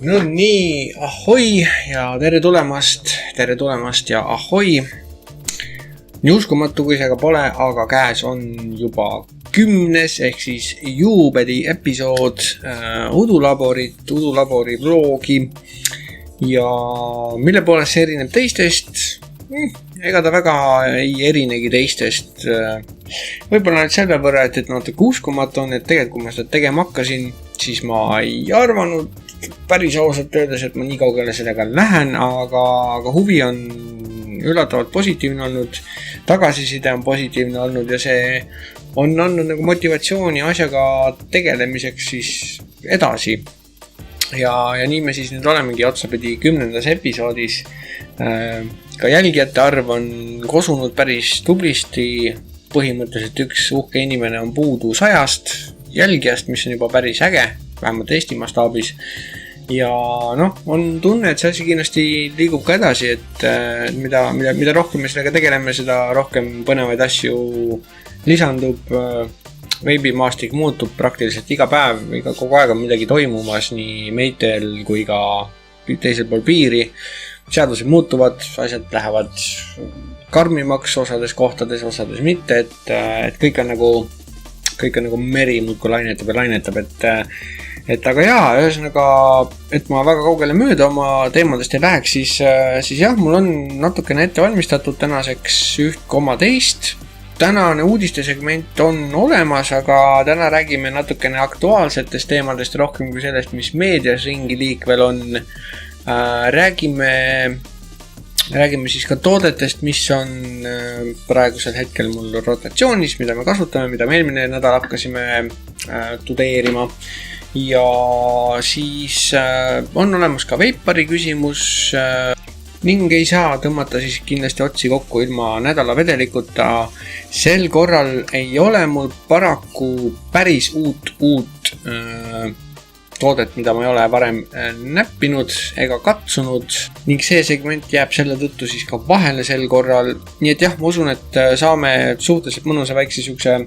No nii, ahoi ja tere tulemast ja ahoi. Nii uskumatu kui see ka pole, aga käes on juba 10. ehk siis juubedi episood Udulabori vlogi. Ja mille poolest see erineb teistest? Ega ta väga ei erinegi teistest. Võib-olla nüüd selle võrra, et natuke uskumatu on, et tegelikult kui ma seda tegema hakkasin, siis ma ei arvanud päris ausalt öeldes, et ma nii kaugele sellega lähen, aga huvi on üllatavalt positiivne olnud, tagasiside on positiivne olnud ja see on andnud nagu motivatsiooni asjaga tegelemiseks siis edasi. Ja nii me siis nüüd olemegi otsapidi 10. episoodis. Ka jälgijate arv on kosunud päris tublisti, põhimõtteliselt üks uhke inimene on puudu 100 jälgijast, mis on juba päris äge, vähemalt Eesti mastaabis. Ja on tunne, et see asi kindlasti liigub ka edasi, et mida rohkem me sellega tegeleme, seda rohkem põnevaid asju lisandub. Veebimaastik muutub praktiliselt iga päev, kogu aeg on midagi toimumas nii meitel kui ka teisel pool piiri. Seadused muutuvad, asjad lähevad karmimaks osades kohtades, osades mitte, et kõik on nagu meri muudkui lainetab, et aga jaa, ühesõnaga, et ma väga kaugele mööda oma teemadest ei läheks, siis jah, mul on natukene ette valmistatud tänaseks 1,2. Tänane uudistesegment on olemas, aga täna räägime natukene aktuaalsetest teemadest rohkem kui sellest, mis meedias ringi liikvel on. Räägime siis ka toodetest, mis on praegusel hetkel mul rotatsioonis, mida me kasutame, mida me eelmine nädal hakkasime tudeerima. Ja siis on olemas ka Veipari küsimus ning ei saa tõmmata siis kindlasti otsi kokku ilma nädala vedelikuta. Sel korral ei ole mul paraku päris uut toodet, mida ma ei ole varem näppinud ega katsunud ning see segment jääb selle tõttu siis ka vahele sel korral. Nii et jah, ma usun, et saame suhteliselt mõnusa väikse sükse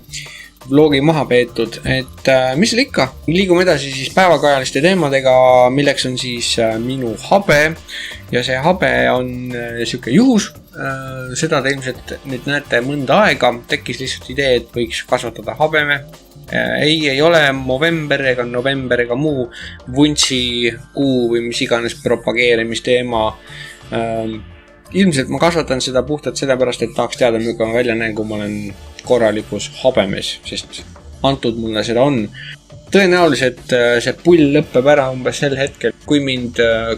vlogi maha peetud, et mis seal ikka, liigume edasi siis päevakajaliste teemadega, milleks on siis minu habe ja see habe on siuke juhus, seda te ilmselt nüüd näete mõnda aega, tekkis lihtsalt idee, et võiks kasvatada habeme. Ei ole Movember ega November ega muu vuntsi kuu või mis iganes propageerimisteema. Ilmselt ma kasvatan seda puhtalt sellepärast, et tahaks teada, millega ma välja näen, kui ma olen korralikus habemes, sest antud mulle seda on. Tõenäoliselt see pull lõppeb ära umbes sel hetkel, kui mind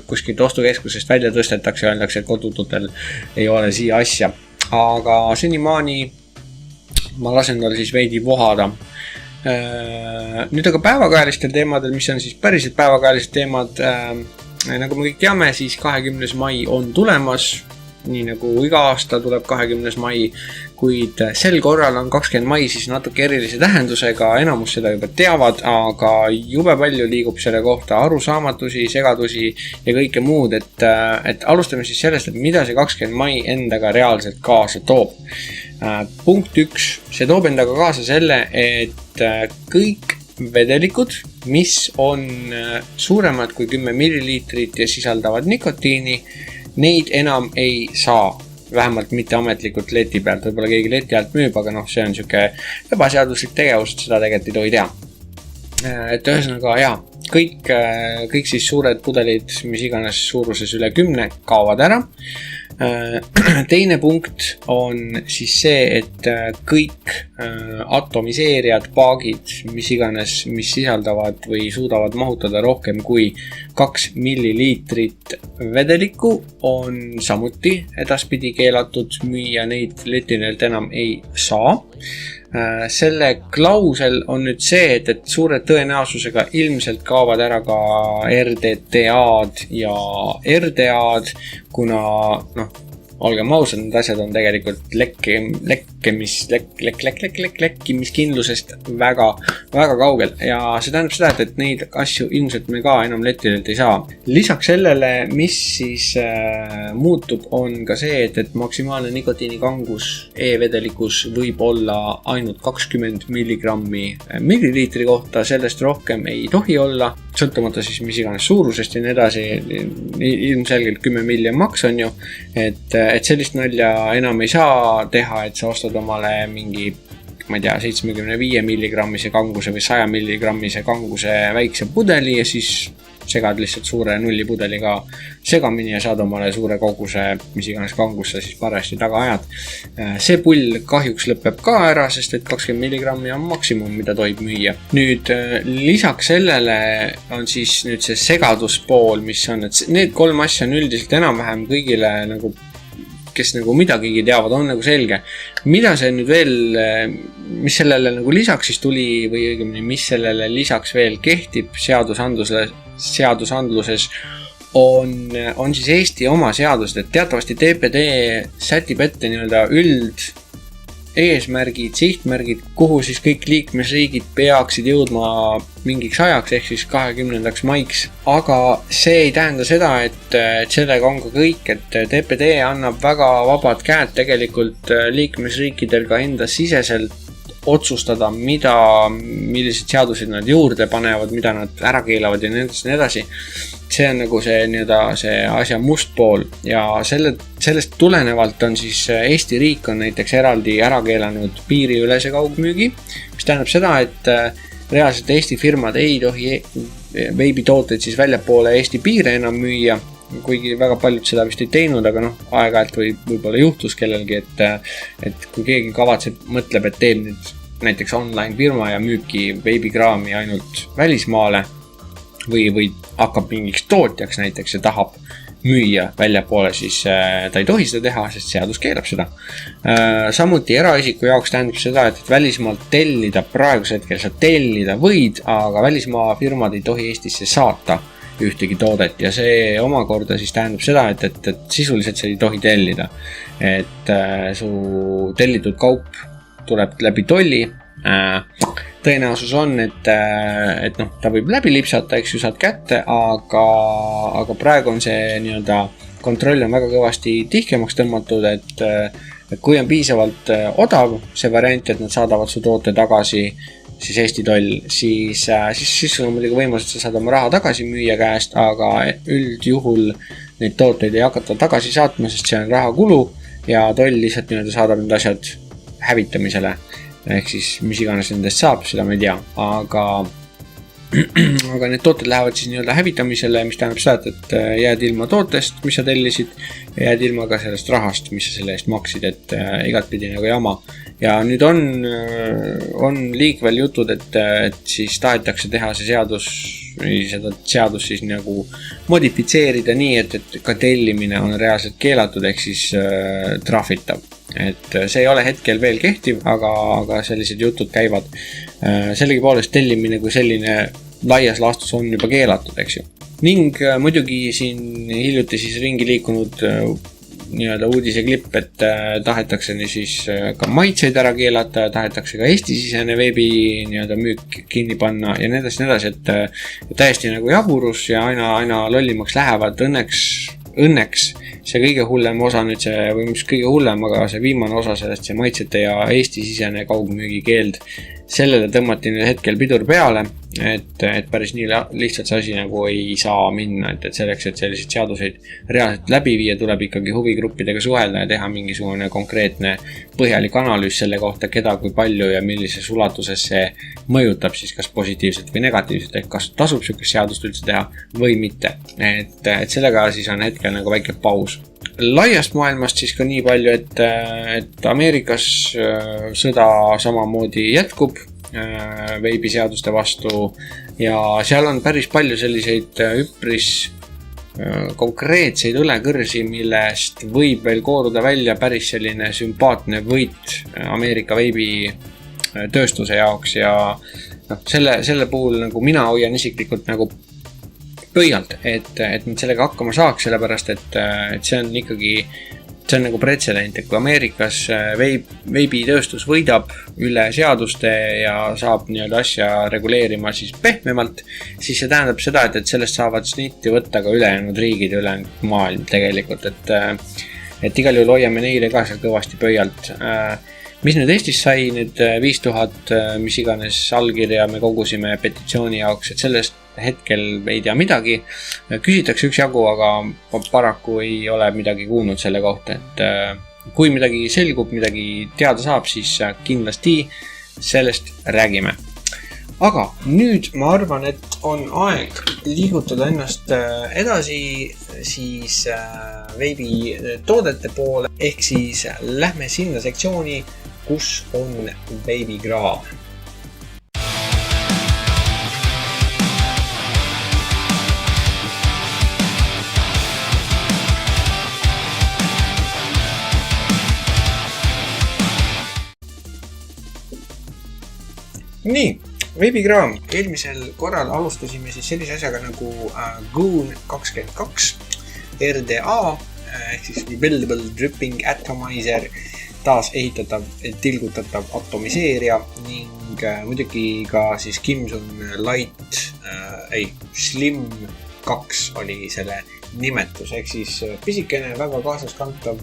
kuskilt ostukeskusest välja tõstetakse ja öeldakse, et kodututel ei ole siia asja. Aga senimaani ma lasen tal siis veidi vohada. Nüüd aga päevakajalistel teemadel, mis on siis päriselt päevakajalised teemad, nagu me kõik teame, siis 20. mai on tulemas, nii nagu iga aasta tuleb 20. mai, kuid sel korral on 20. mai siis natuke erilise tähendusega, enamus seda juba teavad, aga jube palju liigub selle kohta arusaamatusi, segadusi ja kõike muud, et alustame siis sellest, et mida see 20. mai endaga reaalselt kaasa toob. Punkt 1, see toob endaga kaasa selle, et kõik vedelikud, mis on suuremad kui 10 milliliitrit ja sisaldavad nikotiini, neid enam ei saa, vähemalt mitte ametlikult leti pealt, võib-olla keegi leti alt müüb, aga see on siuke ebaseaduslik tegevus, et seda tegelikult ei tohi teha. Et ühesõnaga, jaa, kõik siis suured pudelid, mis iganes suuruses üle 10, kaovad ära. Teine punkt on siis see, et kõik atomiseerijad, paagid, mis iganes, mis sisaldavad või suudavad mahutada rohkem kui 2 milliliitrit vedelikku, on samuti edaspidi keelatud müüa, neid letinelt enam ei saa. Selle klausel on nüüd see, et suure tõenäosusega ilmselt kaovad ära ka RDTA-d ja RDA-d, kuna olgem ausad, need asjad on tegelikult lekkimiskindlusest väga kaugel ja see tähendab seda, et neid asju ilmselt me ka enam letilelt ei saa. Lisaks sellele, mis siis muutub, on ka see, et maksimaalne nikotiinikangus e-vedelikus võib olla ainult 20 milligrammi milliliitri kohta, sellest rohkem ei tohi olla. sõltumata siis mis iganes suurusest ja nii edasi, ilmselgelt 10 miljon maks on ju, et sellist nalja enam ei saa teha, et sa ostad omale mingi, ma ei tea, 75 milligrammise kanguse või 100 milligrammise kanguse väikse pudeli ja siis segad lihtsalt suure nullipudeliga segamini ja saad omale suure koguse, mis iganes kangusse siis parajasti taga ajad. See pull kahjuks lõpeb ka ära, sest et 20 milligrammi on maksimum, mida tohib müüa. Nüüd lisaks sellele on siis nüüd see segaduspool, mis on, et need 3 asja on üldiselt enam-vähem kõigile nagu kes nagu midagigi teavad, on nagu selge. Mida see nüüd veel, mis sellele nagu lisaks siis tuli või õigemini, mis sellele lisaks veel kehtib seadusandluses on siis Eesti oma seadused, et teatavasti TPD sätib ette nii-öelda eesmärgid, sihtmärgid, kuhu siis kõik liikmesriigid peaksid jõudma mingiks ajaks, ehk siis 20. maiks. Aga see ei tähenda seda, et sellega on ka kõik, et TPD annab väga vabad käed tegelikult liikmesriikidel ka enda siseselt otsustada, millised seadused nad juurde panevad, mida nad ära keelavad ja nii edasi. See on nagu see asja must pool ja sellest tulenevalt on siis Eesti riik on näiteks eraldi ära keelanud piiriülese kaugmüügi, mis tähendab seda, et reaalselt Eesti firmad ei tohi veibitooteid siis väljapoole Eesti piire enam müüa, kuigi väga paljud seda vist ei teinud, aga aeg-ajalt võib-olla juhtus kellelgi, et kui keegi mõtleb, et teeb nüüd näiteks online firma ja müübki veibikraami ainult välismaale või hakkab mingiks tootjaks näiteks ja tahab müüa väljapoole, siis ta ei tohi seda teha, sest seadus keelab seda. Samuti eraisiku jaoks tähendab seda, et välismaalt tellida, praegusel hetkel sa tellida võid, aga välismaa firmad ei tohi Eestisse saata ühtegi toodet ja see omakorda siis tähendab seda, et sisuliselt sa ei tohi tellida. Et su tellitud kaup tuleb läbi tolli, tõenäosus on, et ta võib läbi lipsata, eks ju saad kätte, aga praegu on see nii-öelda kontroll on väga kõvasti tihkemaks tõmmatud, et kui on piisavalt odav see variant, et nad saadavad su toote tagasi siis Eesti toll, siis sul on muidugi võimalus, et sa saad oma raha tagasi müüa käest, aga üldjuhul neid tooteid ei hakata tagasi saatma, sest see on rahakulu ja toll lihtsalt nii-öelda saadab need asjad hävitamisele. Ehk siis mis iganes nendest saab, seda ma ei tea, aga need tooted lähevad siis nii-öelda hävitamisele, mis tähendab seda, et jääd ilma tootest, mis sa tellisid, ja jääd ilma ka sellest rahast, mis sa selle eest maksid, et igatpidi nagu jama. Ja nüüd on liikvel jutud, et siis tahetakse teha seda seadus siis nagu modifitseerida nii, et ka tellimine on reaalselt keelatud, ehk siis trahvitav. Et see ei ole hetkel veel kehtiv, aga sellised jutud käivad. Sellegipoolest tellimine kui selline laias laastus on juba keelatud, eks ju. Ning muidugi siin hiljuti siis ringi liikunud nii-öelda uudiseklipp, et tahetakse siis ka maitseid ära keelata, tahetakse ka Eesti-sisene veebi nii-öelda müük kinni panna ja nii edasi, et täiesti nagu jaburus ja aina lollimaks lähevad. Õnneks see kõige hullem osa nüüd või mis kõige hullem, aga see viimane osa sellest, see maitsete ja Eesti-sisene kaugmüügi keeld, sellele tõmmati nüüd hetkel pidur peale, et päris nii lihtsalt see asi nagu ei saa minna, et selleks, et selliseid seaduseid reaalselt läbi viia, tuleb ikkagi huvigruppidega suhelda ja teha mingisugune konkreetne põhjalik analüüs selle kohta, keda kui palju ja millises ulatuses see mõjutab siis kas positiivselt või negatiivselt, et kas tasub sükest seadust üldse teha või mitte. Et sellega siis on hetkel nagu väike paus. Laiast maailmast siis ka nii palju, et Ameerikas sõda samamoodi jätkub veibiseaduste vastu ja seal on päris palju selliseid üpris konkreetseid õlekõrsi, millest võib veel kooruda välja päris selline sümpaatne võit Ameerika veibi tööstuse jaoks ja selle puhul nagu mina hoian isiklikult nagu pöialt, et nad sellega hakkama saaks, sellepärast, et see on ikkagi see on nagu pretsedent, et kui Ameerikas veibitööstus võidab üle seaduste ja saab nii-öelda asja reguleerima siis pehmemalt, siis see tähendab seda, et sellest saavad snitti võtta ka ülejäänud riigid, ülejäänud maailm tegelikult, et igal juhul hoiame neile ka seal kõvasti pöialt. mis nüüd Eestis sai, need 5000, mis iganes allkirja me kogusime petitsiooni jaoks, et sellest hetkel ei tea midagi. Küsitakse üksjagu, aga paraku ei ole midagi kuulnud selle kohta, et kui midagi selgub, midagi teada saab, siis kindlasti sellest räägime. Aga nüüd ma arvan, et on aeg liigutada ennast edasi siis veebi toodete poole, ehk siis lähme sinna sektsiooni, kus on veebikraam. Nii, veebikraam. Eelmisel korral alustasime siis sellise asjaga nagu Goon 22 RDA ehk siis Rebuildable Dripping Atomizer, taas ehitatav, tilgutatav atomiseerija ning muidugi ka siis Kimsun Light, Slim 2 oli selle nimetus, ehk siis pisikene, väga kaasaskantav,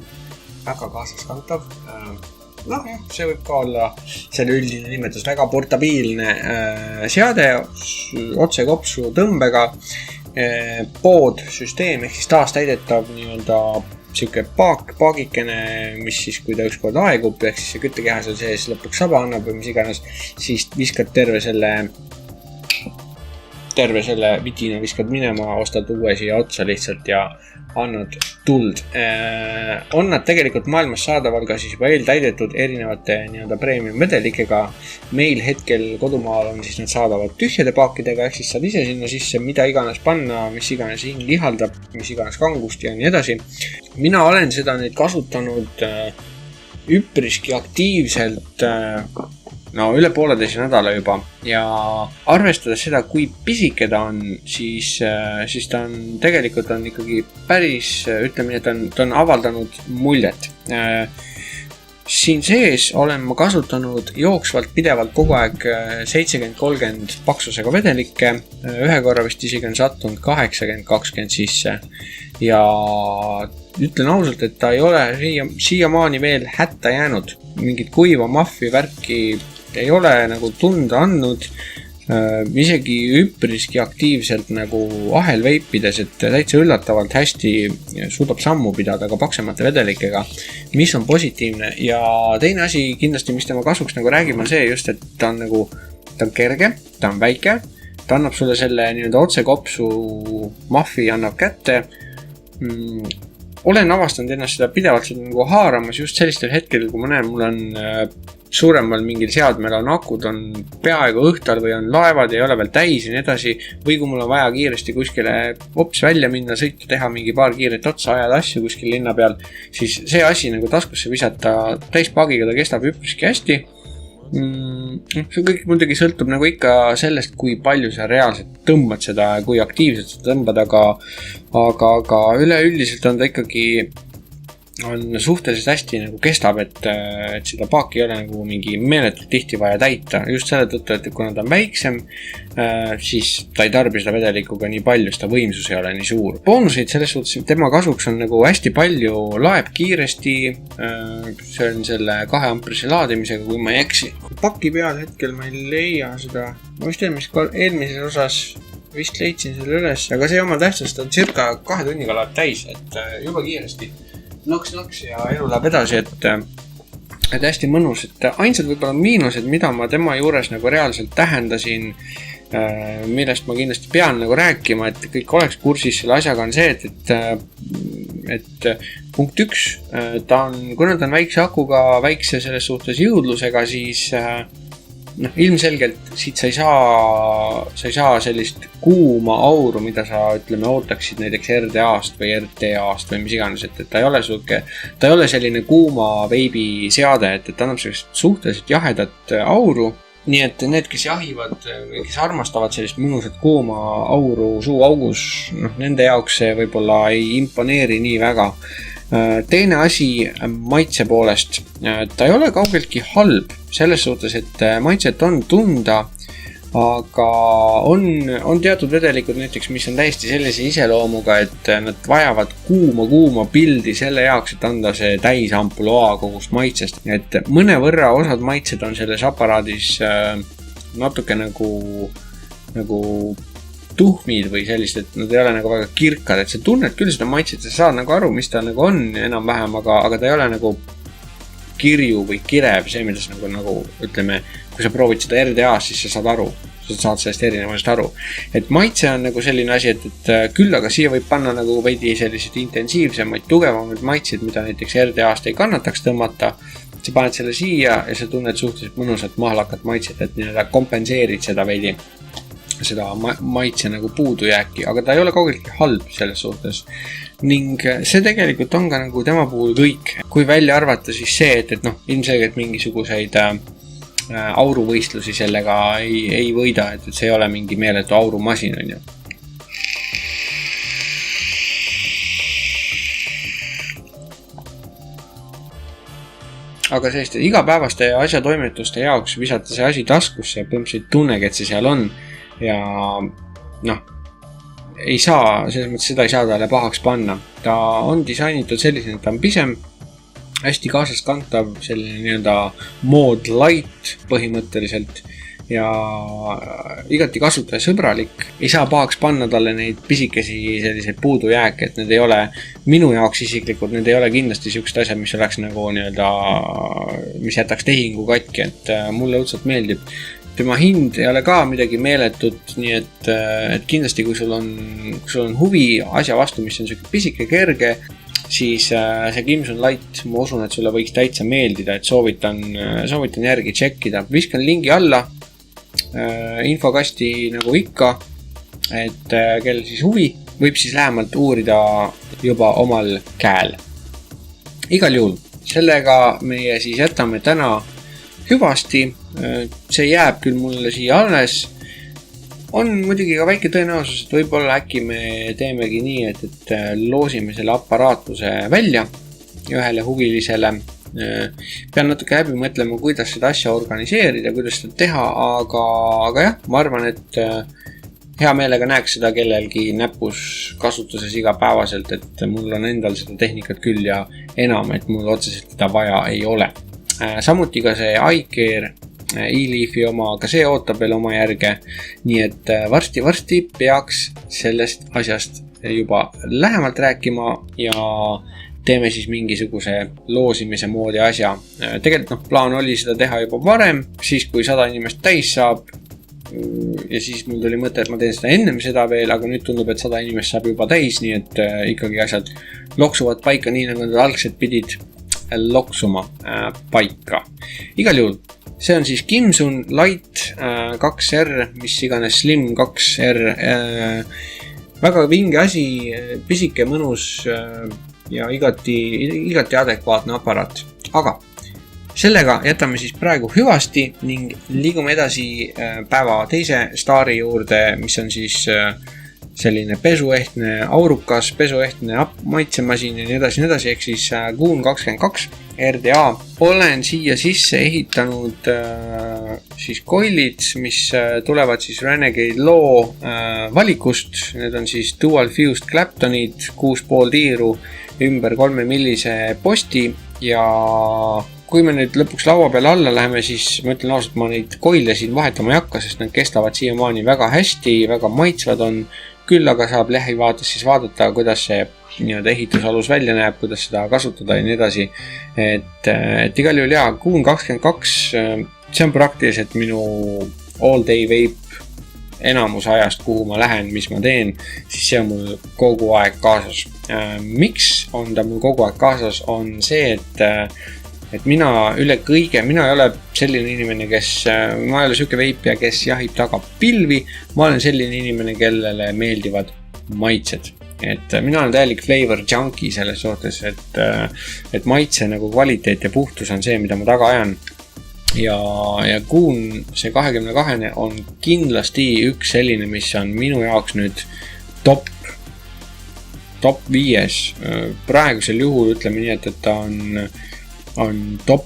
noh jah, see võib ka olla selle üldine nimetus, väga portabiilne seade, otsekopsu tõmbega, poodsüsteem ehk siis taastäidetav nii-öelda siuke paagikene, mis siis, kui ta ükskord aegub, ehk siis see küttekeha seal sees lõpuks saba annab või mis iganes, siis viskad terve selle vidina viskad minema, ostad uue siia otsa lihtsalt ja annad tuld. On nad tegelikult maailmas saadaval ka siis juba eeltäidetud erinevate nii-öelda premium vedelikega. Meil hetkel kodumaal on siis nad saadavad tühjade paakidega, ehk siis saad ise sinna sisse mida iganes panna, mis iganes hing lihaldab, mis iganes kangust ja nii edasi. Mina olen seda nüüd kasutanud üpriski aktiivselt üle 1,5 nädala juba ja arvestades seda, kui pisike ta on, siis ta on tegelikult on ikkagi päris, ütleme nii, et ta on avaldanud muljet. Siin sees olen ma kasutanud jooksvalt pidevalt kogu aeg 70-30 paksusega vedelikke, ühe korra vist isegi on sattunud 80-20 sisse ja ütlen ausalt, et ta ei ole siiamaani veel hätta jäänud, mingit kuiva maffi värki ei ole nagu tunda andnud, isegi üpriski aktiivselt nagu ahelveipides, et täitsa üllatavalt hästi suudab sammu pidada ka paksemate vedelikega, mis on positiivne. Ja teine asi kindlasti, mis tema kasuks nagu räägime, on see just, et ta on kerge, ta on väike, ta annab sulle selle nii-öelda otsekopsu maffi annab kätte. Olen avastanud ennast seda pidevalt nagu haaramas just sellistel hetkel, kui ma näen, mul on suuremal mingil seadmel on akud, on peaaegu õhtal või on laevad ja ei ole veel täis ja nii edasi, või kui mul on vaja kiiresti kuskile hops välja minna, sõita, teha mingi paar kiiret otsa, ajada asju kuskil linna peal, siis see asi nagu taskusse visata täispagiga, ta kestab üpriski hästi. See kõik muidugi sõltub nagu ikka sellest, kui palju sa reaalselt tõmbad seda ja kui aktiivselt sa tõmbad, aga üleüldiselt on ta ikkagi on suhteliselt hästi nagu kestab, et seda paaki ei ole nagu mingi meeletult tihti vaja täita. Just selle tõttu, et kuna ta on väiksem, siis ta ei tarbi seda vedelikuga nii palju, seda võimsus ei ole nii suur. Boonuseid selles suhtes, tema kasuks on nagu hästi palju, laeb kiiresti, see on selle 2 amprise laadimisega, kui ma ei eksi. Paki peal hetkel ma ei leia seda, ma vist eelmises osas vist leidsin selle üles, aga see oma tähtsust on circa 2 tunniga laeb täis, et juba kiiresti naks ja elu läheb edasi, et hästi mõnus, et ainsad võib-olla miinused, mida ma tema juures nagu reaalselt tähendasin, millest ma kindlasti pean nagu rääkima, et kõik oleks kursis selle asjaga on see, et punkt 1, kuna ta on väikse akuga, väikse selles suhtes jõudlusega, siis ilmselgelt siit sa ei saa sellist kuuma auru, mida sa ütleme ootaksid näiteks RDA-st või RTA-st või mis iganes, et ta ei ole selline kuuma veibi seade, et ta annab sellist suhteliselt jahedat auru, nii et need, kes jahivad, kes armastavad sellist mõnusat kuuma auru suuaugus, nende jaoks see võib-olla ei imponeeri nii väga. Teine asi maitse poolest, ta ei ole kaugeltki halb selles suhtes, et maitset on tunda, aga on teatud vedelikud näiteks, mis on täiesti sellise iseloomuga, et nad vajavad kuuma pildi selle jaoks, et anda see täis ampulaa kogust maitsest. Et mõnevõrra osad maitsed on selles aparaadis natuke nagu tuhmid või sellist, et nad ei ole nagu väga kirkad, et sa tunned küll seda maitset, sa saad nagu aru, mis ta nagu on enam-vähem, aga ta ei ole nagu kirju või kirev, see, mida sa nagu ütleme, kui sa proovid seda RDA-s, siis sa saad aru, sa saad sellest erinevast aru. Et maitse on nagu selline asi, et küll, aga siia võib panna nagu veidi sellised intensiivsemaid, tugevamaid maitseid, mida näiteks RDA-st ei kannataks tõmmata. Sa paned selle siia ja sa tunned suhteliselt mõnusat mahlakat maitset, et nii-öelda kompenseerid seda veidi, seda maitse nagu puudujääki, aga ta ei ole kaugeltki halb selles suhtes. Ning see tegelikult on ka nagu tema puhul kõik. Kui välja arvata siis see, et ilmselgelt mingisuguseid auruvõistlusi sellega ei võida, et see ei ole mingi meeletu aurumasin, on ju. Aga selliste igapäevaste asjatoimetuste jaoks visata see asi taskusse ja põhimõtteliselt tunnegi, et see seal on ja ei saa, selles mõttes seda ei saa talle pahaks panna. Ta on disainitud sellisena, et ta on pisem, hästi kaasas kantav, selline nii-öelda mod light põhimõtteliselt ja igati kasutajasõbralik. Ei saa pahaks panna talle neid pisikesi selliseid puudujääke, et need ei ole minu jaoks isiklikult, need ei ole kindlasti sellised asjad, mis oleks nagu nii-öelda, mis jätaks tehingu katki, et mulle õudselt meeldib. Tema hind ei ole ka midagi meeletut, nii et kindlasti kui sul on huvi asja vastu, mis on selline pisike kerge, siis see Kimsun Light, ma usun, et sulle võiks täitsa meeldida, et soovitan järgi tšekkida. Viskan lingi alla infokasti nagu ikka, et kellel siis huvi, võib siis lähemalt uurida juba omal käel. Igal juhul, sellega meie siis jätame täna hüvasti, see jääb küll mulle siia alles. On muidugi ka väike tõenäosus, et võib-olla äkki me teemegi nii, et loosime selle aparaatuse välja ühele huvilisele. Pean natuke läbi mõtlema, kuidas seda asja organiseerida, kuidas seda teha, aga jah, ma arvan, et hea meelega näeks seda kellelgi näpus kasutuses igapäevaselt, et mul on endal seda tehnikat küll ja enam, et mul otseselt seda vaja ei ole. Samuti ka see iCare e-Leafi oma, ka see ootab veel oma järge, nii et varsti peaks sellest asjast juba lähemalt rääkima ja teeme siis mingisuguse loosimise moodi asja. Tegelikult plaan oli seda teha juba varem, siis kui 100 inimest täis saab ja siis mul tuli mõte, et ma teen seda ennem seda veel, aga nüüd tundub, et 100 inimest saab juba täis, nii et ikkagi asjad loksuvad paika nii, nagu nad algselt pidid loksuma paika. Igal juhul, see on siis Kimsun Light 2R, mis iganes Slim 2R. Väga vinge asi, pisike, mõnus ja igati adekvaatne aparaat. Aga sellega jätame siis praegu hüvasti ning liigume edasi päeva teise staari juurde, mis on siis selline pesuehtne aurukas, pesuehtne maitsemasin ja nii edasi, ehk siis Goon 22 RDA. Olen siia sisse ehitanud siis koillid, mis tulevad siis Renegade Law valikust. Need on siis Dual Fused Claptonid, 6,5 tiiru, ümber 3 millise posti ja kui me nüüd lõpuks laua peale alla läheme, siis ma ütlen ausalt, ma neid koille siin vahetama ei hakka, sest nad kestavad siiamaani väga hästi, väga maitsvad on. Küll aga saab lähivaates siis vaadata, kuidas see nii-öelda ehitusalus välja näeb, kuidas seda kasutada ja nii edasi. Et igal juhul Goon 22, see on praktiliselt minu all day vape enamus ajast, kuhu ma lähen, mis ma teen, siis see on mul kogu aeg kaasas. Miks on ta mul kogu aeg kaasas, on see, et mina ei ole selline inimene, ma ei ole selline veipija, kes jahib taga pilvi, ma olen selline inimene, kellele meeldivad maitsed. Et mina olen täielik flavor junkie selles suhtes, et maitse nagu kvaliteet ja puhtus on see, mida ma taga ajan. Ja Goon, see 22 on kindlasti üks selline, mis on minu jaoks nüüd top 5. Praegusel juhul ütleme nii, et ta on top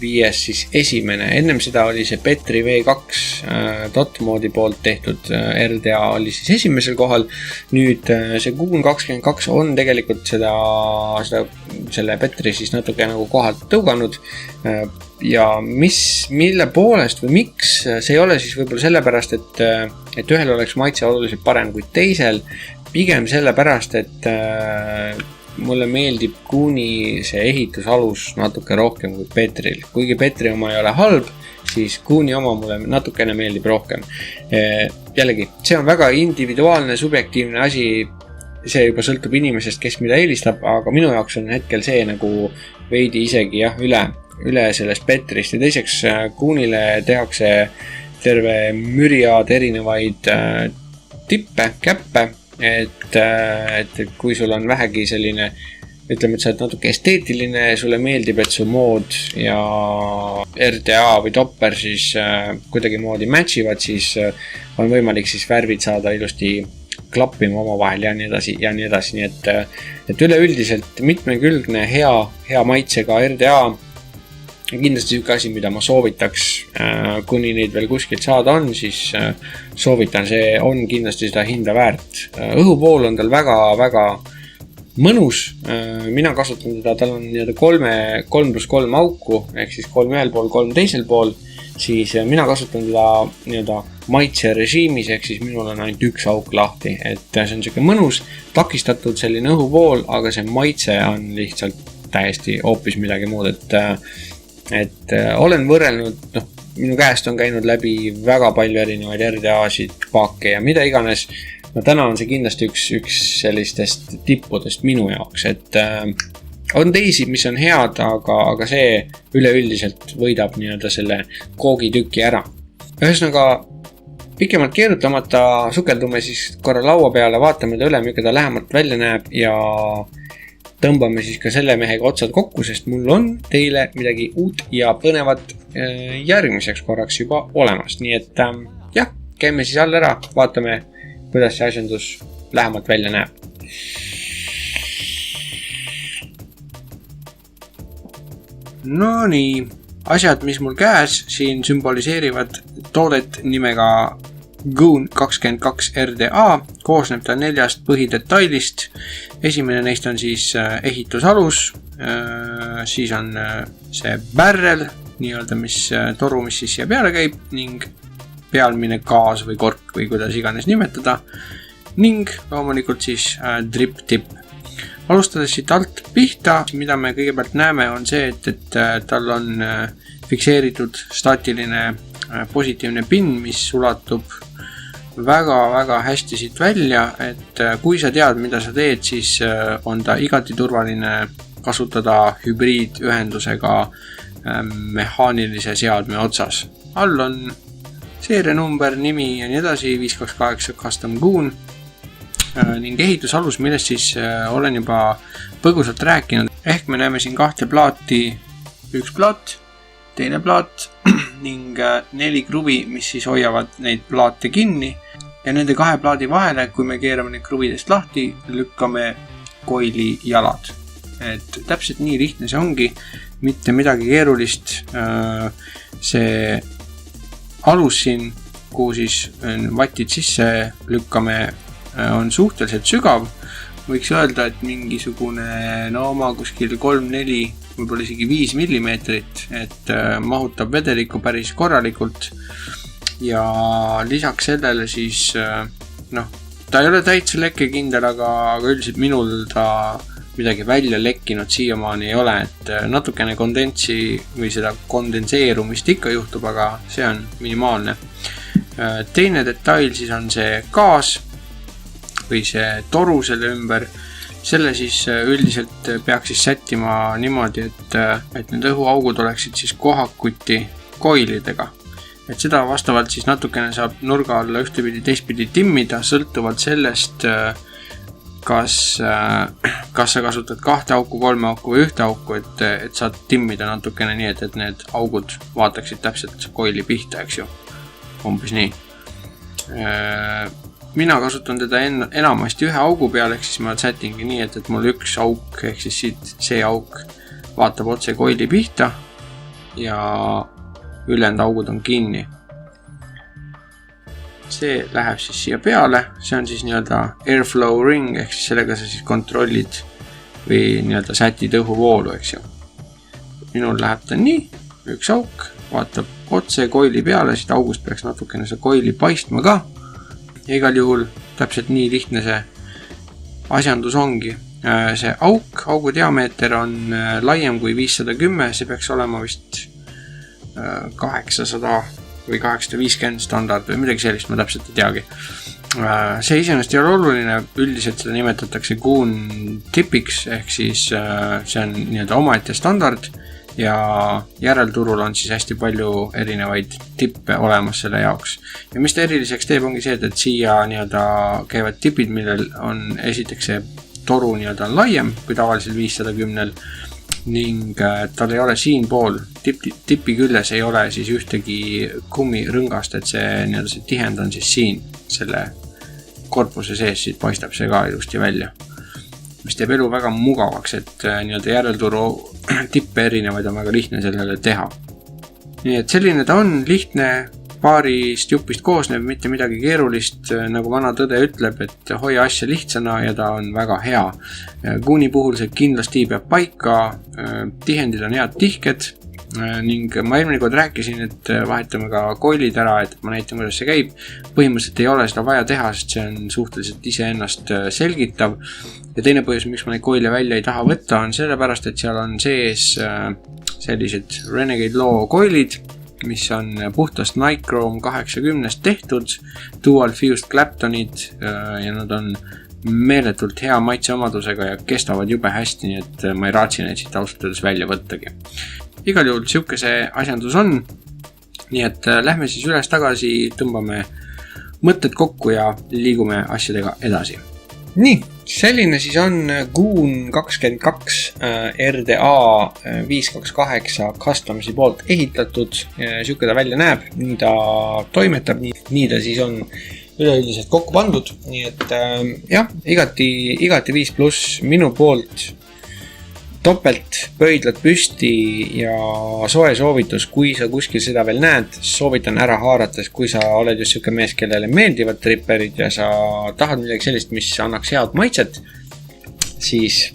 5 siis esimene. Ennem seda oli see Petri V2 dot-moodi poolt tehtud RDA oli siis esimesel kohal. Nüüd see Goon 22 on tegelikult selle Petri siis natuke nagu kohalt tõuganud. Ja mille poolest või miks, see ei ole siis võib-olla sellepärast, et ühel oleks maitse oluliselt parem kui teisel. Pigem sellepärast, et mulle meeldib Gooni see ehitusalus natuke rohkem kui Petril. Kuigi Petri oma ei ole halb, siis Gooni oma mulle natukene meeldib rohkem. Jällegi, see on väga individuaalne, subjektiivne asi. See juba sõltub inimesest, kes mida eelistab, aga minu jaoks on hetkel see nagu veidi isegi üle sellest Petrist. Ja teiseks Goonile tehakse terve müriaad erinevaid tippe, käppe. Et kui sul on vähegi selline, ütleme, et sa oled natuke esteetiline ja sulle meeldib, et su mood ja RDA või topper siis kuidagi moodi matchivad, siis on võimalik siis värvid saada ilusti klappima oma vahel ja nii edasi ja nii edasi. Nii et üleüldiselt mitmekülgne, hea maitsega RDA. Kindlasti üks asi, mida ma soovitaks, kuni neid veel kuskilt saada on, siis soovitan, see on kindlasti seda hinda väärt. Õhupool on tal väga mõnus. Mina kasutan teda, tal on 3+3 auku, ehk siis 3 ühel pool, 3 teisel pool. Siis mina kasutan teda maitse režiimis, ehk siis minul on ainult üks auk lahti. Et see on selline mõnus, takistatud selline õhupool, aga see maitse on lihtsalt täiesti hoopis midagi muud, et olen võrrelnud, minu käest on käinud läbi väga palju erinevaid RDA-sid, paake ja mida iganes. Täna on see kindlasti üks sellistest tippudest minu jaoks, et on teisi, mis on head, aga see üleüldiselt võidab selle koogitüki ära. Ühesõnaga, pikemalt keerutamata sukeldume siis korra laua peale, vaatame ta üle, millega ta lähemalt välja näeb ja tõmbame siis ka selle mehega otsad kokku, sest mul on teile midagi uut ja põnevat järgmiseks korraks juba olemas. Nii et jah, käime siis all ära, vaatame, kuidas see asjandus lähemalt välja näeb. No nii, asjad, mis mul käes siin sümboliseerivad toodet nimega Goon 22 RDA, koosneb ta 4 põhidetailist. Esimene neist on siis ehitusalus, siis on see barrel, mis toru, mis siis siia peale käib, ning pealmine gaas või kork või kuidas iganes nimetada, ning loomulikult siis drip tip. Alustades siit alt pihta, mida me kõigepealt näeme, on see, et tal on fikseeritud staatiline positiivne pin, mis ulatub väga hästi siit välja, et kui sa tead, mida sa teed, siis on ta igati turvaline kasutada hübriidühendusega mehaanilise seadme otsas. All on seerianumber, nimi ja nii edasi, 528 Custom Goon ning ehitusalus, millest siis olen juba põgusalt rääkinud. Ehk me näeme siin 2 plaati, üks plaat, teine plaat ning 4 kruvi, mis siis hoiavad neid plaate kinni ja nende 2 plaadi vahele, kui me keerame neid kruvidest lahti, lükkame koili jalad. Et täpselt nii lihtne see ongi, mitte midagi keerulist. See alus siin, kuhu siis vatid sisse lükkame, on suhteliselt sügav. Võiks öelda, et mingisugune oma kuskil 3-4, võib-olla isegi 5 millimeetrit, et mahutab vedelikku päris korralikult. Ja lisaks sellele siis, ta ei ole täitsa lekkekindel, aga üldiselt minul ta midagi välja lekkinud siiamaani ei ole, et natukene kondentsi või seda kondenseerumist ikka juhtub, aga see on minimaalne. Teine detail siis on see gaas või see toru selle ümber. Selle siis üldiselt peaks siis sättima niimoodi, et need õhuaugud oleksid siis kohakuti koilidega. Et seda vastavalt siis natukene saab nurga alla ühtepidi teistpidi timmida, sõltuvalt sellest, kas sa kasutad 2 auku, 3 auku või 1 auku, et saad timmida natukene nii, et need augud vaataksid täpselt koili pihta, eks ju. Umbes nii. Mina kasutan teda enamasti 1 augu peal, ehk siis ma sätingi nii, et mul 1 auk, ehk siis siit see auk vaatab otse koili pihta ja ülejäänud augud on kinni. See läheb siis siia peale, see on siis nii-öelda airflow ring, ehk siis sellega sa siis kontrollid või nii-öelda sätid õhuvoolu, eks ju. Minul läheb ta nii, üks auk, vaatab otse koili peale, siit august peaks natukene see koili paistma ka. Ja igal juhul täpselt nii lihtne see asjandus ongi. See augu diameeter on laiem kui 510, see peaks olema vist 800 või 850 standard või midagi sellist, ma täpselt ei teagi. See iseenesest ei ole oluline, üldiselt seda nimetatakse Goon tipiks, ehk siis see on nii-öelda omaette standard ja järelturul on siis hästi palju erinevaid tippe olemas selle jaoks. Ja mis ta eriliseks teeb, ongi see, et siia nii-öelda käivad tipid, millel on esiteks see toru nii-öelda on laiem kui tavalisel 510 ning tal ei ole siin pool tipi küljes ei ole siis ühtegi kummirõngast, et see, nii-öelda see tihend on siis siin selle korpuse sees, siit paistab see ka ilusti välja, mis teeb elu väga mugavaks, et nii-öelda järelturu tippe erinevaid on väga lihtne sellele teha. Nii et selline ta on, lihtne, paarist jupist koosnev, mitte midagi keerulist, nagu vana tõde ütleb, et hoia asja lihtsana ja ta on väga hea. Gooni puhul see kindlasti peab paika, tihendid on head tihked ning ma eelmine kord rääkisin, et vahetame ka koilid ära, et ma näitan, kuidas see käib. Põhimõtteliselt ei ole seda vaja teha, sest see on suhteliselt iseennast selgitav. Ja teine põhjus, miks ma neid koile välja ei taha võtta, on sellepärast, et seal on sees sellised Renegade Law koilid, mis on puhtast Nichrome 80 tehtud, dual fused Claptonid ja nad on meeletult hea maitseomadusega ja kestavad jube hästi, nii et ma ei raatsi neid siit ausalt välja võttagi. Igal juhul siuke see asjandus on, nii et lähme siis üles tagasi, tõmbame mõtted kokku ja liigume asjadega edasi. Nii, selline siis on Goon 22 RDA 528 Customsi poolt ehitatud. Siuke ta välja näeb, nii ta toimetab, nii ta siis on üleüldiselt kokku pandud. Nii et jah, igati 5+, minu poolt topelt pöidlad püsti ja soe soovitus, kui sa kuskil seda veel näed, soovitan ära haarates, kui sa oled just siuke mees, kellele meeldivad tripperid ja sa tahad midagi sellist, mis annaks head maitset, siis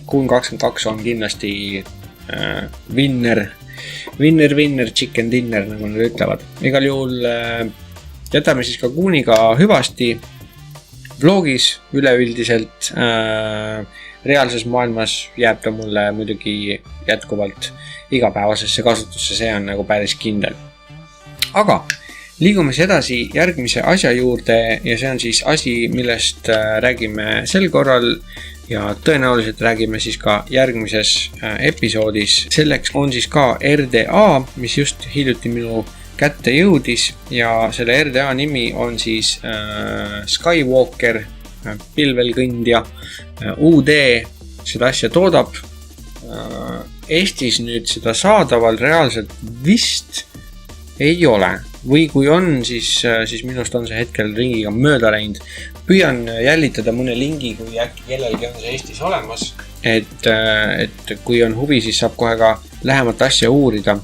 Goon 22 on kindlasti winner, chicken dinner, nagu nad ütlevad. Igal juhul jätame siis ka Gooniga hüvasti vlogis üleüldiselt. Reaalses maailmas jääb ta mulle muidugi jätkuvalt igapäevasesse kasutusse, see on nagu päris kindel. Aga liigume siis edasi järgmise asja juurde ja see on siis asi, millest räägime sel korral ja tõenäoliselt räägime siis ka järgmises episoodis. Selleks on siis ka RDA, mis just hiljuti minu kätte jõudis ja selle RDA nimi on siis Skywalker pilvelkõndja. UD seda asja toodab. Eestis nüüd seda saadaval reaalselt vist ei ole. Või kui on, siis minust on see hetkel ringiga mööda läinud. Püüan jällitada mõne lingi, kui äkki kellelgi on see Eestis olemas. Et kui on huvi, siis saab kohe ka lähemat asja uurida.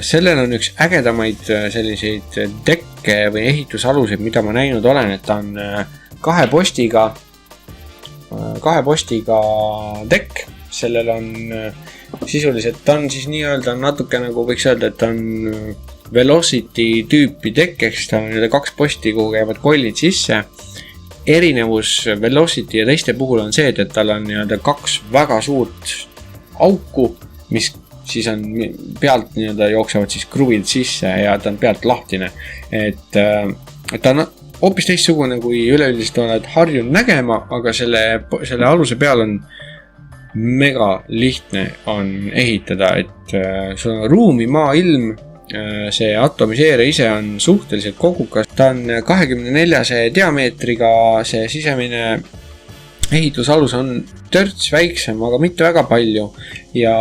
Sellel on üks ägedamaid selliseid tekke või ehitusaluseid, mida ma näinud olen, et ta on kahe postiga tekk. Sellel on sisuliselt, ta on siis nii-öelda natuke nagu võiks öelda, et ta on Velocity tüüpi tekk, ehk siis ta on kaks posti, kuhu käivad kollid sisse. Erinevus Velocity ja teiste puhul on see, et tal on kaks väga suurt auku, mis siis on pealt jooksevad siis kruvid sisse ja ta on pealt lahtine. Et ta on hoopis teistsugune, kui üleüldist oled harjunud nägema, aga selle aluse peal on mega lihtne on ehitada, et sul on ruumi, maa, ilm, see atomiseere ise on suhteliselt kogukas. Ta on 24 diameetriga, see sisemine ehitusalus on törts väiksem, aga mitte väga palju ja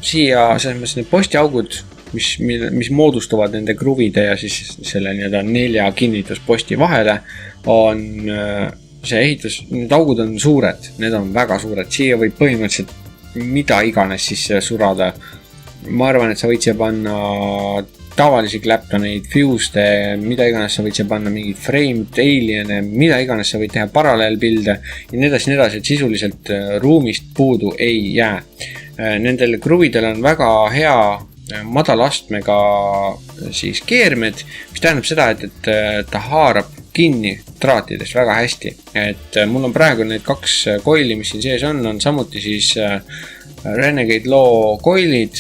siia selles mõttes need postiaugud, mis moodustuvad nende kruvide ja siis selle 4 kinnitusposti vahele on see ehitus, need augud on suured, need on väga suured, siia võib põhimõtteliselt mida iganes sisse surada ma arvan, et sa võid siia panna tavalisi Claptoneid, Fuse'de, mida iganes sa võid siia panna, mingid framed, alien'e, mida iganes sa võid teha paralleelpilde ja nii edasi, et sisuliselt ruumist puudu ei jää. Nendel kruvidel on väga hea madalastmega siis keermed, mis tähendab seda, et ta haarab kinni traatidest väga hästi. Et mul on praegu need 2 koili, mis siin sees on samuti siis Renegade Law koilid,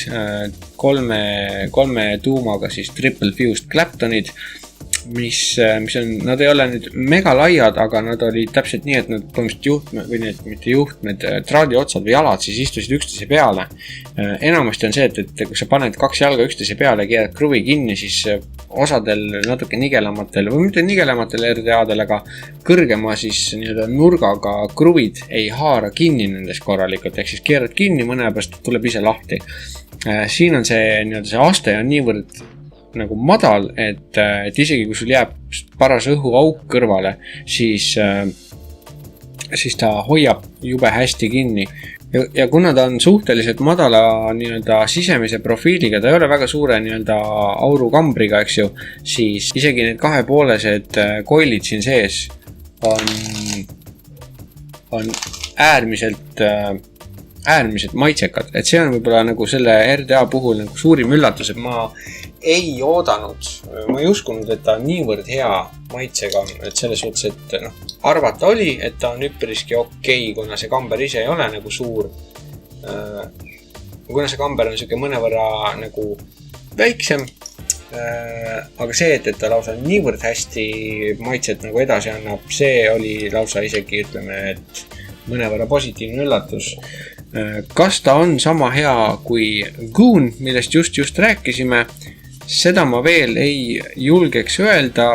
3 tuumaga siis triple fused Claptonid, mis on, nad ei ole nüüd mega laiad, aga nad olid täpselt nii, et nad põhimõtteliselt juhtmed, või need mitte juhtmed, traadi otsad või jalad siis istusid üksteise peale. Enamasti on see, et kui sa paned 2 jalga üksteise peale ja keerad kruvi kinni, siis osadel natuke nigelamatel, või mitte nigelamatel RDA-del, aga kõrgema siis nurgaga kruvid ei haara kinni nendest korralikult, ehk siis keerad kinni, mõne pärast tuleb ise lahti. Siin on see aste on niivõrd nagu madal, et isegi kui sul jääb paras õhuauk kõrvale, siis ta hoiab jube hästi kinni. Ja kuna ta on suhteliselt madala sisemise profiiliga, ta ei ole väga suure aurukambriga, eks ju, siis isegi need 2-poolesed koilid siin sees on äärmiselt maitsekad, et see on võib-olla nagu selle RDA puhul nagu suurim üllatus, et ma ei oodanud, ma ei uskunud, et ta on niivõrd hea maitsega, et selles suhtes, et arvata oli, et ta on üpriski okei, kuna see kamber ise ei ole nagu suur. Kuna see kamber on selline mõnevõrra nagu väiksem, aga see, et ta lausa niivõrd hästi maitset nagu edasi annab, see oli lausa isegi, ütleme, et mõnevõrra positiivne üllatus. Kas ta on sama hea kui Goon, millest just rääkisime, seda ma veel ei julgeks öelda,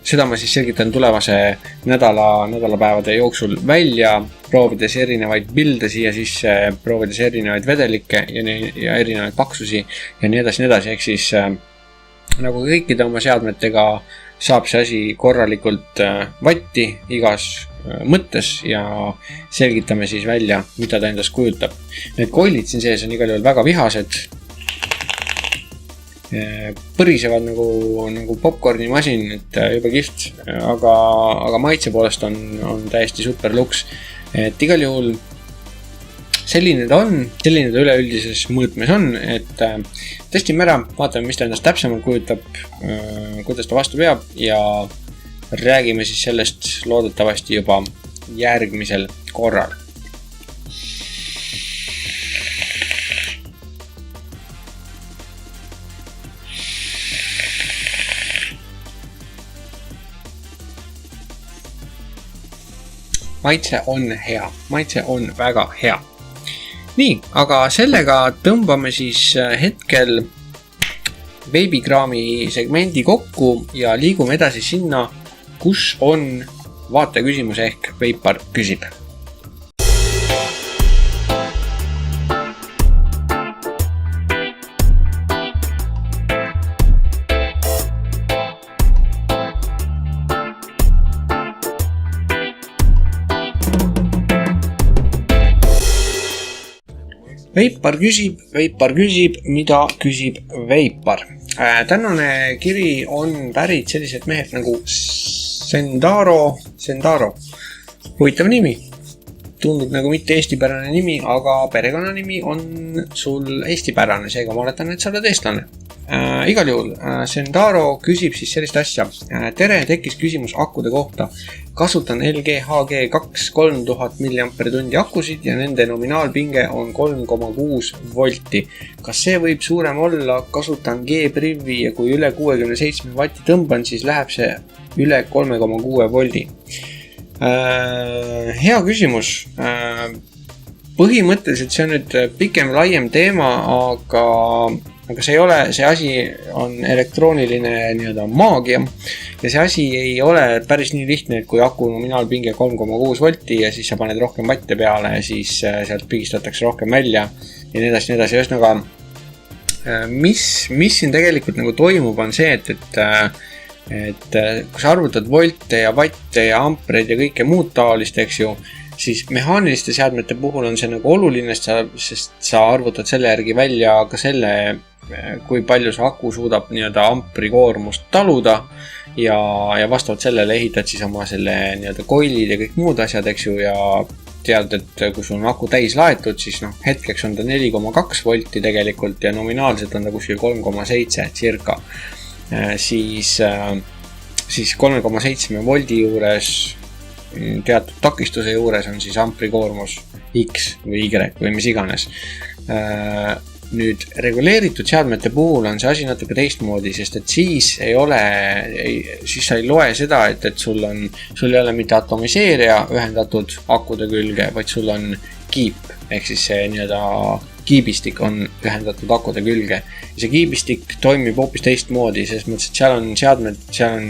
seda ma siis selgitan tulevase nädalapäevade jooksul välja, proovides erinevaid pilde siia sisse, proovides erinevaid vedelikke ja erinevaid paksusi ja nii edasi, ehk siis nagu kõikide oma seadmetega saab see asi korralikult vatti igas mõttes ja selgitame siis välja, mida ta endast kujutab. Need koilid siin sees on igal juhul väga vihased, põrisevad nagu popcorni masin, et juba kihvt, aga maitse poolest on täiesti super luks. Et igal juhul selline ta üleüldises mõõtmes on, et testime ära, vaatame, mis ta endast täpsemalt kujutab, kuidas ta vastu peab ja räägime siis sellest loodetavasti juba järgmisel korral. Maitse on hea, maitse on väga hea. Nii, aga sellega tõmbame siis hetkel veebikraami segmendi kokku ja liigume edasi sinna, kus on vaateküsimus ehk Veipar küsib. Veipar küsib, mida küsib Veipar. Tänane kiri on pärit selliselt mehelt nagu Sendaro. Huvitav nimi. Tundub nagu mitte eestipärane nimi, aga perekonnanimi on sul eestipärane, seega ma oletan, et sa oled eestlane. Igal juhul, Sendaro küsib siis sellist asja. Tere, tekkis küsimus akude kohta. Kasutan LG HG2 3000 mAh akusid ja nende nominaalpinge on 3,6 volti. Kas see võib suurem olla? Kasutan G-Privi ja kui üle 67 vatti tõmban, siis läheb see üle 3,6 voldi. Hea küsimus. Põhimõtteliselt see on nüüd pikem laiem teema, aga see asi on elektrooniline maagia ja see asi ei ole päris nii lihtne, et kui aku nominaalpinge 3,6 volti ja siis sa paned rohkem vatte peale ja siis sealt pigistatakse rohkem välja ja nii edasi. Ühesõnaga, mis siin tegelikult nagu toimub on see, et kui sa arvutad volte ja vatte ja ampreid ja kõike muud taolist, eks ju, siis mehaaniliste seadmete puhul on see nagu oluline, sest sa arvutad selle järgi välja ka selle, kui palju see aku suudab nii-öelda ampri koormust taluda ja vastavalt sellele ehitad siis oma selle nii-öelda koilid ja kõik muud asjad, eks ju, ja tead, et kui sul on aku täis laetud, siis hetkeks on ta 4,2 volti tegelikult ja nominaalselt on ta kuskil 3,7 circa. Siis 3,7 voldi juures, teatud takistuse juures on siis ampri koormus X või Y või mis iganes. Nüüd reguleeritud seadmete puhul on see asi natuke teistmoodi, sest et siis sa ei loe seda, et sul ei ole mitte atomiseerija ühendatud akude külge, vaid sul on kiip, ehk siis see nii-öelda kiibistik on ühendatud akude külge. Ja see kiibistik toimib hoopis teistmoodi, sest mõttes, et seal on seadmed, seal on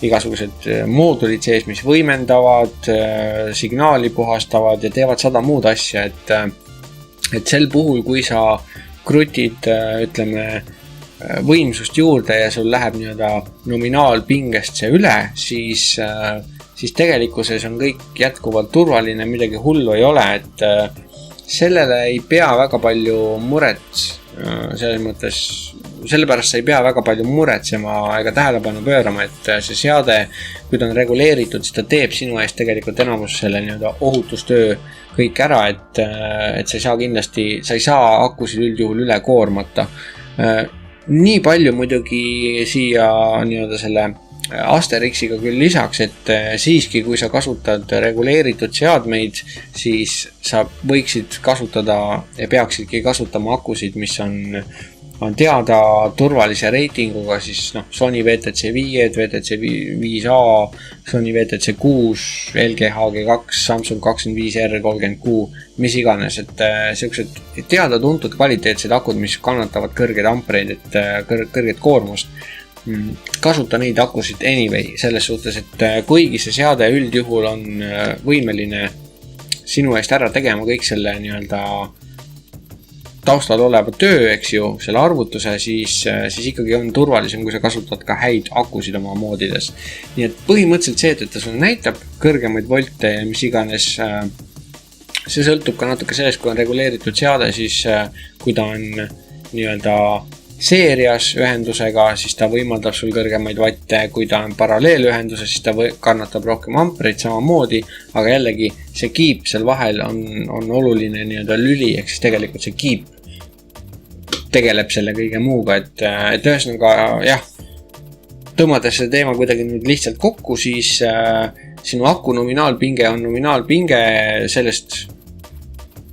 igasugused moodulid sees, mis võimendavad, signaali puhastavad ja teevad 100 muud asja, et sel puhul, kui sa krutid, ütleme, võimsust juurde ja sul läheb nii-öelda nominaalpingest see üle, siis tegelikkuses on kõik jätkuvalt turvaline, midagi hullu ei ole, et sellele ei pea väga palju muret, selles mõttes, sellepärast sa ei pea väga palju muretsema ega tähelepanu pöörama, et see seade, kui ta on reguleeritud, siis ta teeb sinu eest tegelikult enamus selle nii-öelda ohutustöö kõik ära, et sa ei saa akusid üldjuhul üle koormata. Nii palju muidugi siia nii-öelda selle Asterixiga küll lisaks, et siiski, kui sa kasutad reguleeritud seadmeid, siis sa võiksid kasutada ja peaksidki kasutama akusid, mis on teada turvalise reitinguga, siis Sony VTC 5, VTC 5A, Sony VTC 6, LG HG2, Samsung 25R, 30Q, mis iganes, et sellised teada tuntud kvaliteetsed akud, mis kannatavad kõrgeid ampreid, et kõrget koormust, kasuta neid akusid anyway, selles suhtes, et kuigi see seade üldjuhul on võimeline sinu eest ära tegema kõik selle nii-öelda taustal oleva töö, eks ju, selle arvutuse, siis ikkagi on turvalisem, kui sa kasutad ka häid akusid oma moodides. Nii et põhimõtteliselt see, et ta sulle näitab kõrgemaid volte ja mis iganes, see sõltub ka natuke sellest, kui on reguleeritud seade, siis kui ta on nii-öelda seerias ühendusega, siis ta võimaldab sul kõrgemaid vatte, kui ta on paralleelühenduses, siis ta kannatab rohkem ampreid samamoodi, aga jällegi see kiip seal vahel on oluline nii-öelda lüli, ehk siis tegelikult see kiip tegeleb selle kõige muuga, et ühesõnaga jah, tõmmades see teema kuidagi nüüd lihtsalt kokku, siis sinu aku nominaalpinge on nominaalpinge, sellest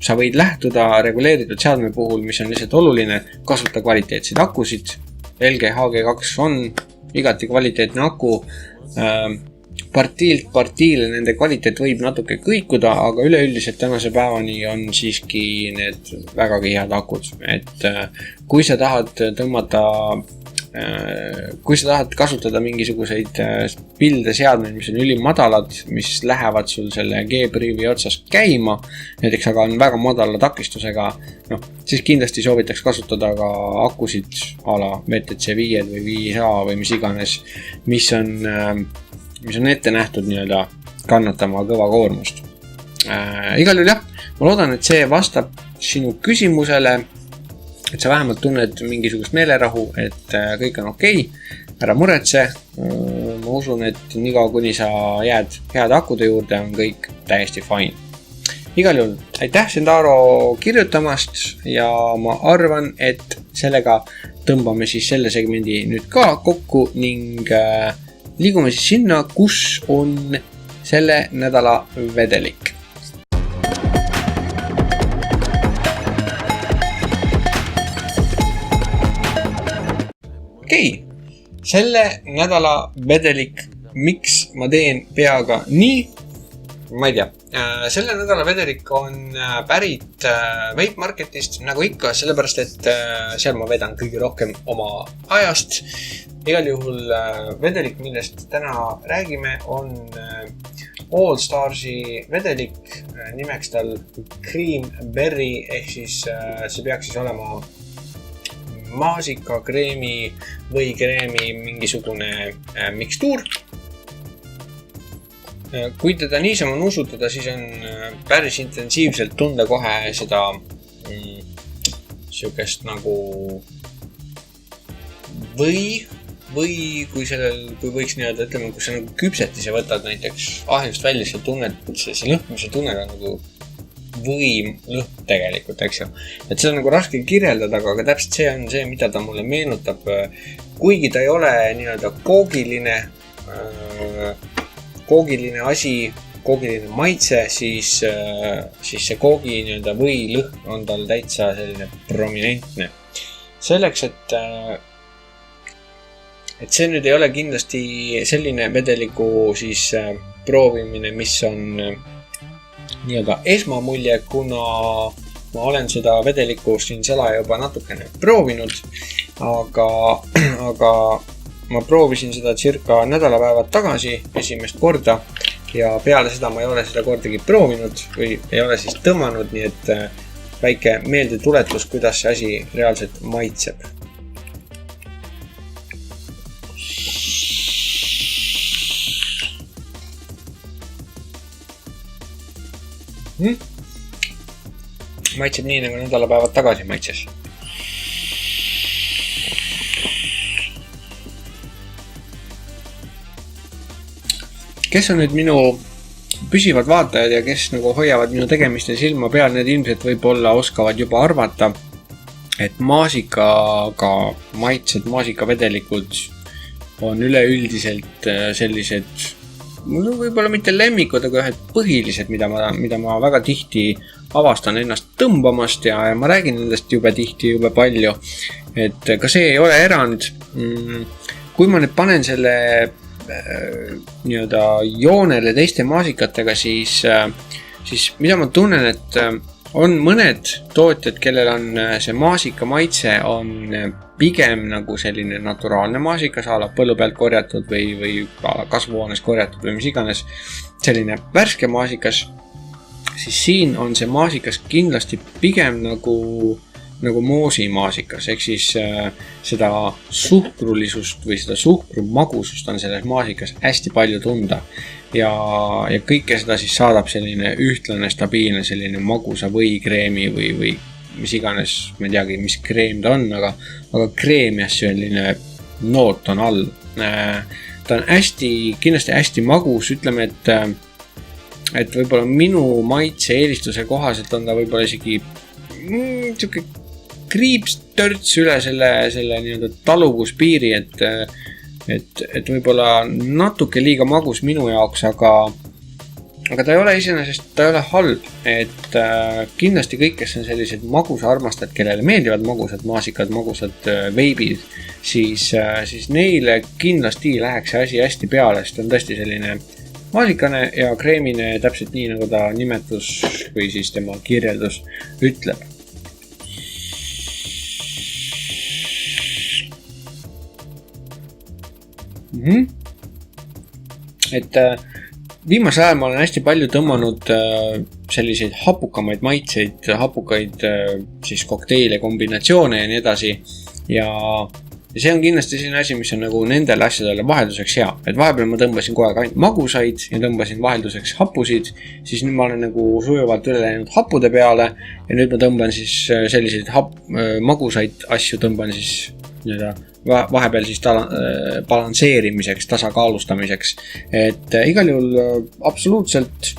sa võid lähtuda reguleeritud seadme puhul, mis on lihtsalt oluline, kasuta kvaliteetseid akusid. LG HG2 on igati kvaliteetne aku. Partiilt partiile nende kvaliteet võib natuke kõikuda, aga üleüldiselt tänase päevani on siiski need vägagi head akud. Et kui sa tahad kasutada mingisuguseid pildeseadmeid, mis on ülimadalad, mis lähevad sul selle G-priivi otsas käima, näiteks aga on väga madala takistusega, siis kindlasti soovitaks kasutada ka akusid a la VTC 5 või 5A või mis iganes, mis on ette nähtud nii-öelda kannatama kõva koormust. Igal juhul jah, ma loodan, et see vastab sinu küsimusele, et sa vähemalt tunned mingisugust meelerahu, et kõik on okei, ära muretse. Ma usun, et niikaua kuni sa jääd heade akude juurde, on kõik täiesti fine. Igal juhul, aitäh Sendaro kirjutamast ja ma arvan, et sellega tõmbame siis selle segmendi nüüd ka kokku ning liigume siis sinna, kus on selle nädala vedelik. Okei, selle nädala vedelik, miks ma teen peaga nii? Ma ei tea. Selle nädala vedelik on pärit Vape Marketist, nagu ikka, sellepärast, et seal ma vedan kõige rohkem oma ajast. Igal juhul vedelik, millest täna räägime, on All Starsi vedelik, nimeks tal Cream Berry, ehk siis see peaks siis olema maasika, kreemi või kreemi mingisugune mikstuur. kui teda niisama nuusutada, siis on päris intensiivselt tunda kohe seda siukest nagu või kui võiks nii-öelda, ütleme, kui sa nagu küpsetise võtad näiteks ahjust välja, sa tunned, see lõhn, mis sa tunned on nagu võim lõhn tegelikult, eks ju. Et seda on nagu raske kirjeldada, aga täpselt see on see, mida ta mulle meenutab. Kuigi ta ei ole nii-öelda koogiline asi, koogiline maitse, siis see koogi nii-öelda või lõhn on tal täitsa selline prominentne. Selleks, et see nüüd ei ole kindlasti selline vedeliku siis proovimine, mis on nii-öelda esmamulje, kuna ma olen seda vedelikku siin salaja juba natukene proovinud, aga ma proovisin seda circa nädalapäevad tagasi esimest korda ja peale seda ma ei ole seda kordagi proovinud või ei ole siis tõmmanud, nii et väike meeldetuletus, kuidas see asi reaalselt maitseb. Maitseb nii, nagu nädalapäevad tagasi maitses. Kes on nüüd minu püsivad vaatajad ja kes nagu hoiavad minu tegemiste silma peal, need ilmselt võib-olla oskavad juba arvata, et maasikaga maitsed, maasikavedelikud on üleüldiselt sellised, võib-olla mitte lemmikud, aga ühed põhilised, mida ma väga tihti avastan ennast tõmbamast ja ma räägin nendest jube tihti, jube palju. Et ka see ei ole erand. Kui ma nüüd panen selle nii-öelda joonele teiste maasikatega, siis mida ma tunnen, et on mõned tootjad, kellel on see maasika maitse on pigem nagu selline naturaalne maasikas, ala põllu pealt korjatud või kasvuhoones korjatud või mis iganes selline värske maasikas, siis siin on see maasikas kindlasti pigem nagu moosimaasikas, ehk siis seda suhkrulisust või seda suhkrumagusust on selles maasikas hästi palju tunda ja kõike seda siis saadab selline ühtlane, stabiilne, selline magusa või kreemi või mis iganes, ma ei teagi, mis kreem ta on, aga kreem ja selline noot on all. Ta on kindlasti hästi magus, ütleme, et võib-olla minu maitse eelistuse kohaselt on ta võib-olla isegi siuke kriipstörts üle selle nii-öelda taluvuspiiri, et võib-olla natuke liiga magus minu jaoks, aga ta ei ole iseenesest, ta ei ole halb, et kindlasti kõik, kes on sellised magusa armastajad, kellele meeldivad magusad maasikad, magusad veibid, siis neile kindlasti läheks see asi hästi peale, sest on tõesti selline maasikane ja kreemine, täpselt nii, nagu ta nimetus või siis tema kirjeldus ütleb. Et viimasel ajal ma olen hästi palju tõmmanud selliseid hapukamaid maitseid, hapukaid siis kokteile, kombinatsioone ja nii edasi ja see on kindlasti selline asi, mis on nagu nendele asjadele vahelduseks hea, et vahepeal ma tõmbasin kogu aeg ainult magusaid ja tõmbasin vahelduseks hapusid, siis nüüd ma olen nagu sujuvalt üle läinud happude peale ja nüüd ma tõmban siis selliseid magusaid asju tõmban siis vahepeal siis balansseerimiseks, tasakaalustamiseks, et igal juhul absoluutselt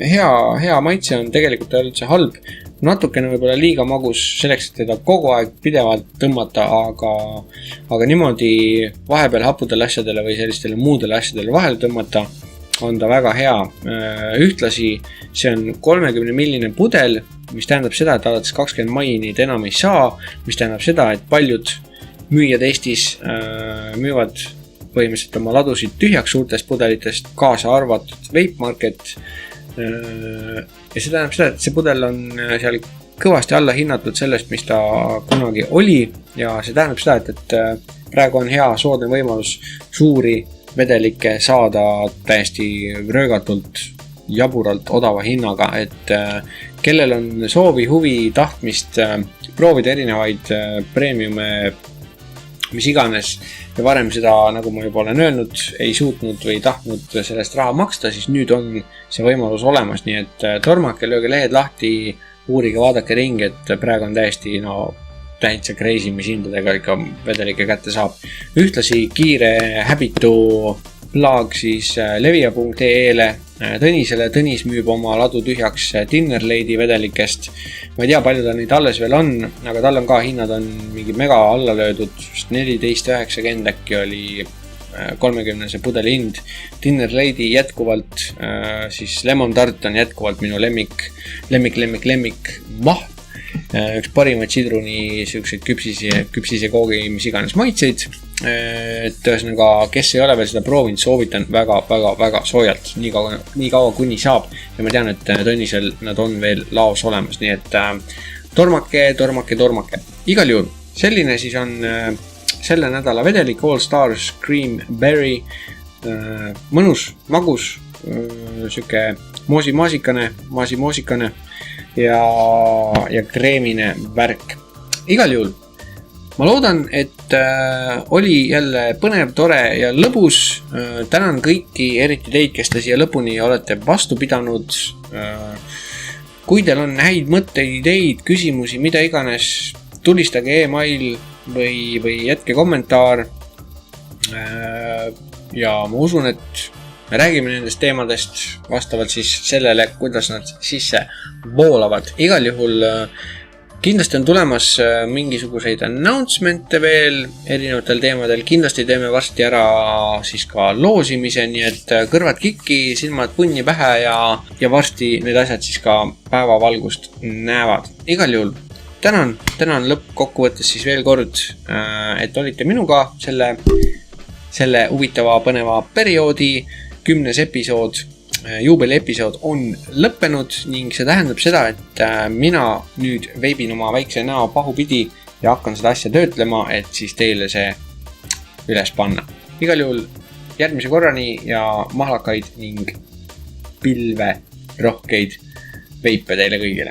hea maitse on tegelikult ei ole üldse halb, natukene võib-olla liiga magus selleks, et teda kogu aeg pidevalt tõmmata, aga niimoodi vahepeal happudele asjadele või sellistele muudele asjadele vahele tõmmata on ta väga hea. Ühtlasi see on 30-milline pudel, mis tähendab seda, et alates 20 maini ta enam ei saa, mis tähendab seda, et paljud müüjad Eestis müüvad põhimõtteliselt oma ladusid tühjaks suurtest pudelitest, kaasa arvatud Vape Market. Ja see tähendab seda, et see pudel on seal kõvasti alla hinnatud sellest, mis ta kunagi oli ja see tähendab seda, et praegu on hea soodne võimalus suuri vedelikke saada täiesti röögatult, jaburalt, odava hinnaga, et kellel on soovi, huvi, tahtmist proovida erinevaid premiume, mis iganes, ja varem seda, nagu ma juba olen öelnud, ei suutnud või tahtnud sellest raha maksta, siis nüüd on see võimalus olemas, nii et tormake, lööge lehed lahti, uurige, vaadake ringi, et praegu on täiesti täitsa crazy, mis hindadega ikka vedelike kätte saab. Ühtlasi kiire häbitu plaag siis levia.ee-le Tõnisele. Tõnis müüb oma ladu tühjaks Dinnerlade'i vedelikest. Ma ei tea, palju ta neid alles veel on, aga tal on ka hinnad on mingi mega alla löödud. 14,90 äkki oli 30 pudeli hind. Dinnerlade'i jätkuvalt, siis Lemon Tart on jätkuvalt minu lemmik maht. Üks parimaid sidruni selliseid küpsise koogi, mis iganes maitseid. Et ühesõnaga, kes ei ole veel seda proovinud, soovitan väga soojalt, nii kaua kuni saab. Ja ma tean, et Tõnisel nad on veel laos olemas, nii et tormake. Igal juhul, selline siis on selle nädala vedelik All Stars Cream Berry. Mõnus, magus, süke moosikane ja kreemine värk. Igal juhul, ma loodan, et oli jälle põnev, tore ja lõbus. Tänan kõiki, eriti teid, kes te siia lõpuni olete vastu pidanud. Kui teil on häid mõtteid, ideid, küsimusi, mida iganes, tulistage email või jätke kommentaar. Ja ma usun, et me räägime nendest teemadest vastavalt siis sellele, kuidas nad sisse voolavad. Igal juhul kindlasti on tulemas mingisuguseid announcemente veel erinevatel teemadel. Kindlasti teeme varsti ära siis ka loosimise, nii et kõrvad kikki, silmad punni pähe ja varsti need asjad siis ka päevavalgust näevad. Igal juhul tänan lõppkokkuvõttes siis veel kord, et olite minuga selle huvitava põneva perioodi. 10. episood, juubeliepisood on lõppenud ning see tähendab seda, et mina nüüd veebin oma väikse näo pahupidi ja hakkan seda asja töötlema, et siis teile see üles panna. Igal juhul järgmise korrani ja mahlakaid ning pilve rohkeid veipe teile kõigile.